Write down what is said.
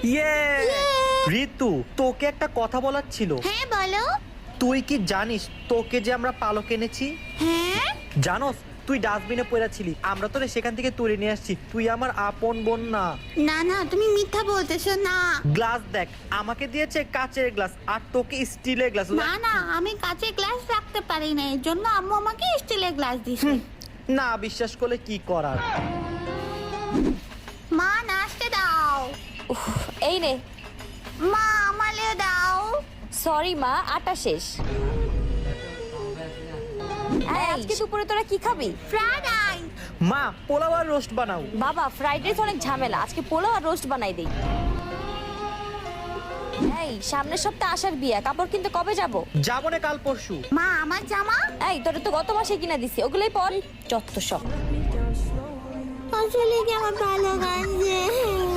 ইয়ে ঋতু, তোকে একটা কথা বলার ছিল। হ্যাঁ বলো। তুই কি জানিস তোকে যে আমরা পালক এনেছি? হ্যাঁ জানোস তুই ডাস্টবিনে পড়েছিলি, আমরা তোরে সেখান থেকে তুলে নিয়ে আসছি। তুই আমার আপন বোন না। না না, তুমি মিথ্যা বলতেছো না। গ্লাস দেখ, আমাকে দিয়েছে কাচের গ্লাস আর তোকে স্টিলের গ্লাস। না না, আমি কাঁচের গ্লাস রাখতে পারি না, এর জন্য আম্মু আমাকে স্টিলের গ্লাস দিছে। না বিশ্বাস করলে কি করার। মা নাচতে দাও। উফ, এই নে। মা আমালেও দাও। সরি মা, আটা শেষ। এই, আজকে দুপুরে তোরা কি খাবি? Fried rice. মা পোলাও আর রোস্ট বানাও। বাবা, ফ্রাইড রাইস অনেক ঝামেলা, আজকে পোলাও আর রোস্ট বানাই দেই। এই, সামনের সপ্তাহে আসার বিয়া, কাপড় কিনতে কবে যাব? যাবো না কাল পরশু। মা আমার জামা এই, তোরে তো গত মাসে কিনা দিছি, ওগুলোই পর। যত সব। আসলে কি আমার ভালো লাগছে।